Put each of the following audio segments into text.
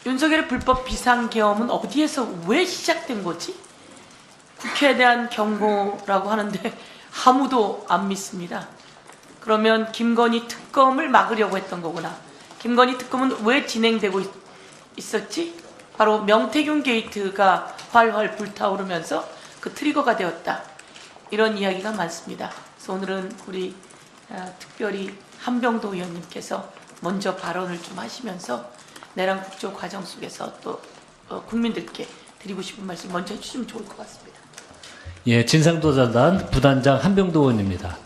윤석열의 불법 비상계엄은 어디에서 왜 시작된 거지? 국회에 대한 경고라고 하는데 아무도 안 믿습니다. 그러면 김건희 특검을 막으려고 했던 거구나. 김건희 특검은 왜 진행되고 있었지? 바로 명태균 게이트가 활활 불타오르면서 그 트리거가 되었다. 이런 이야기가 많습니다. 그래서 오늘은 우리 특별히 한병도 의원님께서 먼저 발언을 좀 하시면서 내란 국조 과정 속에서 또 국민들께 드리고 싶은 말씀 먼저 해주시면 좋을 것 같습니다. 예, 진상조사단 부단장 한병도 의원입니다.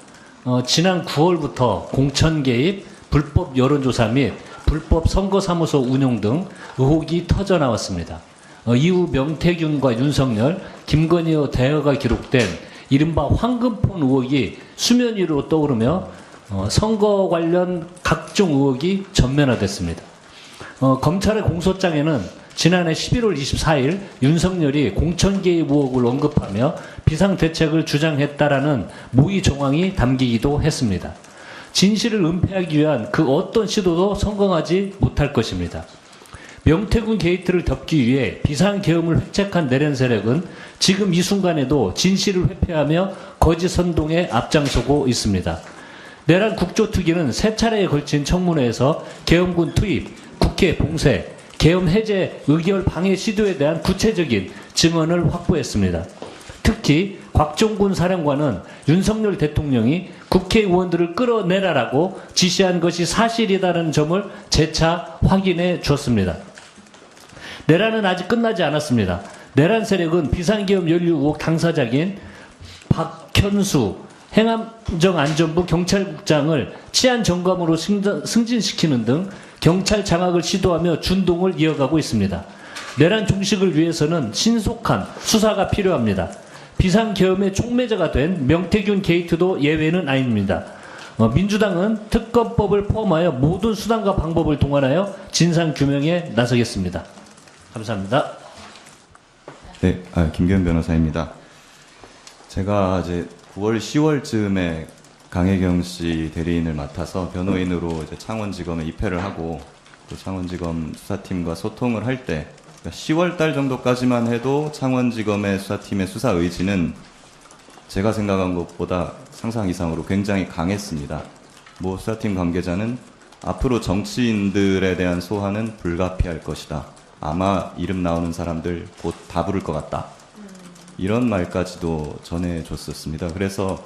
지난 9월부터 공천 개입, 불법 여론조사 및 불법 선거사무소 운용 등 의혹이 터져 나왔습니다. 이후 명태균과 윤석열, 김건희의 대화가 기록된 이른바 황금폰 의혹이 수면 위로 떠오르며 선거 관련 각종 의혹이 전면화됐습니다. 검찰의 공소장에는 지난해 11월 24일 윤석열이 공천 개입 의혹을 언급하며 비상대책을 주장했다라는 모의 정황이 담기기도 했습니다. 진실을 은폐하기 위한 그 어떤 시도도 성공하지 못할 것입니다. 명태균 게이트를 덮기 위해 비상계엄을 획책한 내란 세력은 지금 이 순간에도 진실을 회피하며 거짓 선동에 앞장서고 있습니다. 내란 국조특위는 세 차례에 걸친 청문회에서 계엄군 투입, 국회 봉쇄, 계엄 해제 의결 방해 시도에 대한 구체적인 증언을 확보했습니다. 특히 곽종군 사령관은 윤석열 대통령이 국회의원들을 끌어내라라고 지시한 것이 사실이라는 점을 재차 확인해 주었습니다. 내란은 아직 끝나지 않았습니다. 내란 세력은 비상계엄 연루 의혹 당사자인 박현수 행안정안전부 경찰국장을 치안 정감으로 승진시키는 등 경찰 장악을 시도하며 준동을 이어가고 있습니다. 내란 종식을 위해서는 신속한 수사가 필요합니다. 비상계엄의 촉매자가 된 명태균 게이트도 예외는 아닙니다. 민주당은 특검법을 포함하여 모든 수단과 방법을 동원하여 진상규명에 나서겠습니다. 감사합니다. 네, 김기현 변호사입니다. 제가 이제 9월, 10월쯤에 강혜경 씨 대리인을 맡아서 변호인으로 이제 창원지검에 입회를 하고 또 창원지검 수사팀과 소통을 할 때 10월 달 정도까지만 해도 창원지검의 수사팀의 수사 의지는 제가 생각한 것보다 상상 이상으로 굉장히 강했습니다. 모 수사팀 관계자는 앞으로 정치인들에 대한 소환은 불가피할 것이다. 아마 이름 나오는 사람들 곧 다 부를 것 같다. 이런 말까지도 전해줬었습니다. 그래서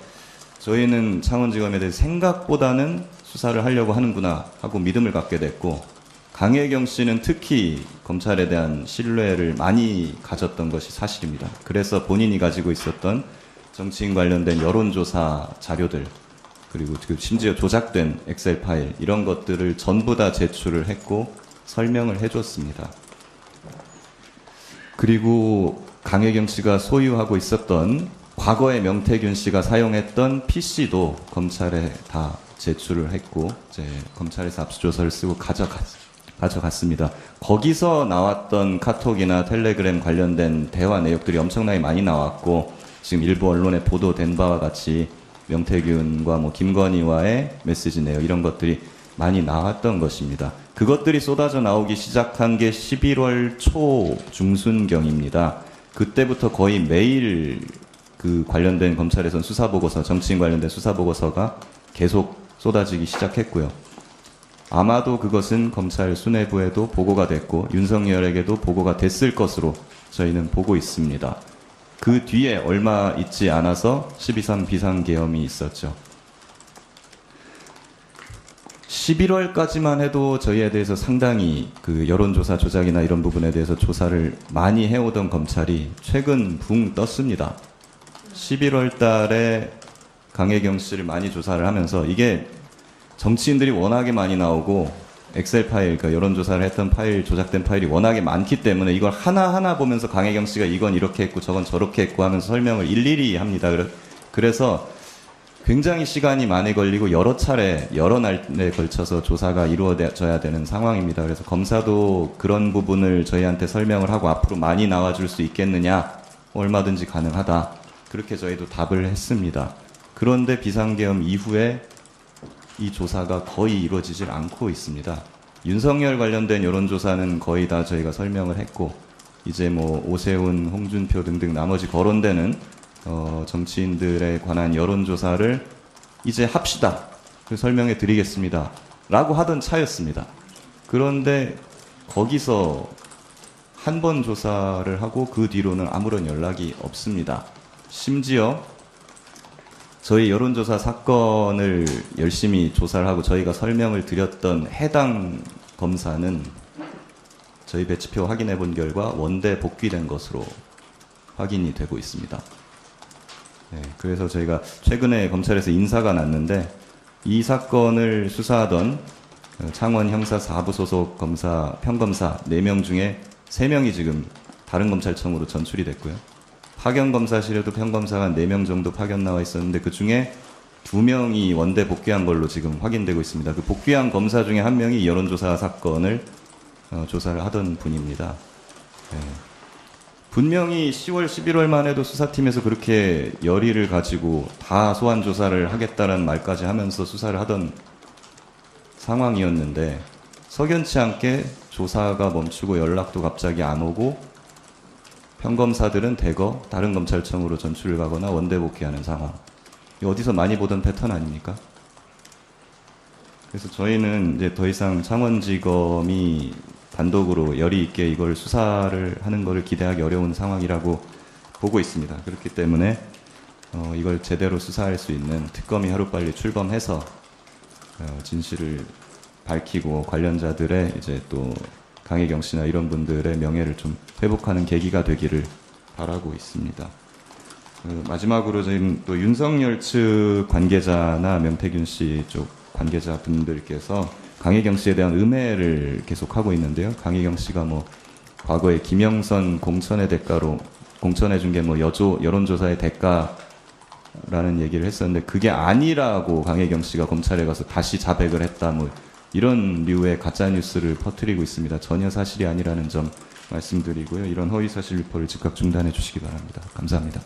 저희는 창원지검에 대해 생각보다는 수사를 하려고 하는구나 하고 믿음을 갖게 됐고, 강혜경 씨는 특히 검찰에 대한 신뢰를 많이 가졌던 것이 사실입니다. 그래서 본인이 가지고 있었던 정치인 관련된 여론조사 자료들, 그리고 심지어 조작된 엑셀 파일, 이런 것들을 전부 다 제출을 했고 설명을 해줬습니다. 그리고 강혜경 씨가 소유하고 있었던 과거에 명태균 씨가 사용했던 PC도 검찰에 다 제출을 했고 이제 검찰에서 압수조사를 쓰고 가져갔습니다. 거기서 나왔던 카톡이나 텔레그램 관련된 대화 내역들이 엄청나게 많이 나왔고, 지금 일부 언론에 보도된 바와 같이 명태균과 김건희와의 메시지 내역, 이런 것들이 많이 나왔던 것입니다. 그것들이 쏟아져 나오기 시작한 게 11월 초 중순경입니다. 그때부터 거의 매일 그 관련된 검찰에선 수사보고서, 정치인 관련된 수사보고서가 계속 쏟아지기 시작했고요. 아마도 그것은 검찰 수뇌부에도 보고가 됐고 윤석열에게도 보고가 됐을 것으로 저희는 보고 있습니다. 그 뒤에 얼마 있지 않아서 12.3 비상계엄이 있었죠. 11월까지만 해도 저희에 대해서 상당히 그 여론조사 조작이나 이런 부분에 대해서 조사를 많이 해오던 검찰이 최근 붕 떴습니다. 11월 달에 강혜경 씨를 많이 조사를 하면서, 이게 정치인들이 워낙에 많이 나오고 엑셀 파일, 그러니까 여론조사를 했던 파일, 조작된 파일이 워낙에 많기 때문에 이걸 하나하나 보면서 강혜경 씨가 이건 이렇게 했고 저건 저렇게 했고 하면서 설명을 일일이 합니다. 그래서 굉장히 시간이 많이 걸리고 여러 차례, 여러 날에 걸쳐서 조사가 이루어져야 되는 상황입니다. 그래서 검사도 그런 부분을 저희한테 설명을 하고 앞으로 많이 나와줄 수 있겠느냐, 얼마든지 가능하다, 그렇게 저희도 답을 했습니다. 그런데 비상계엄 이후에 이 조사가 거의 이루어지질 않고 있습니다. 윤석열 관련된 여론조사는 거의 다 저희가 설명을 했고, 이제 뭐 오세훈, 홍준표 등등 나머지 거론되는 정치인들에 관한 여론조사를 이제 합시다. 그 설명해 드리겠습니다. 라고 하던 차였습니다. 그런데 거기서 한 번 조사를 하고 그 뒤로는 아무런 연락이 없습니다. 심지어 저희 여론조사 사건을 열심히 조사를 하고 저희가 설명을 드렸던 해당 검사는 저희 배치표 확인해 본 결과 원대 복귀된 것으로 확인이 되고 있습니다. 네, 그래서 저희가 최근에 검찰에서 인사가 났는데 이 사건을 수사하던 창원 형사 4부 소속 검사, 평검사 4명 중에 3명이 지금 다른 검찰청으로 전출이 됐고요. 파견 검사실에도 평검사가 4명 정도 파견 나와 있었는데 그 중에 2명이 원대 복귀한 걸로 지금 확인되고 있습니다. 그 복귀한 검사 중에 1명이 여론조사 사건을 조사를 하던 분입니다. 네. 분명히 10월, 11월만 해도 수사팀에서 그렇게 열의를 가지고 다 소환 조사를 하겠다는 말까지 하면서 수사를 하던 상황이었는데 석연치 않게 조사가 멈추고 연락도 갑자기 안 오고 평검사들은 대거 다른 검찰청으로 전출을 가거나 원대 복귀하는 상황. 이거 어디서 많이 보던 패턴 아닙니까? 그래서 저희는 이제 더 이상 창원지검이 단독으로 열의 있게 이걸 수사를 하는 것을 기대하기 어려운 상황이라고 보고 있습니다. 그렇기 때문에 이걸 제대로 수사할 수 있는 특검이 하루빨리 출범해서 진실을 밝히고 관련자들의 이제 또 강혜경 씨나 이런 분들의 명예를 좀 회복하는 계기가 되기를 바라고 있습니다. 마지막으로 지금 또 윤석열 측 관계자나 명태균 씨 쪽 관계자분들께서 강혜경 씨에 대한 음해를 계속하고 있는데요. 강혜경 씨가 뭐 과거에 김영선 공천의 대가로 공천해 준 게 뭐 여론조사의 대가라는 얘기를 했었는데 그게 아니라고 강혜경 씨가 검찰에 가서 다시 자백을 했다 뭐 이런 류의 가짜뉴스를 퍼뜨리고 있습니다. 전혀 사실이 아니라는 점 말씀드리고요. 이런 허위사실 유포를 즉각 중단해 주시기 바랍니다. 감사합니다.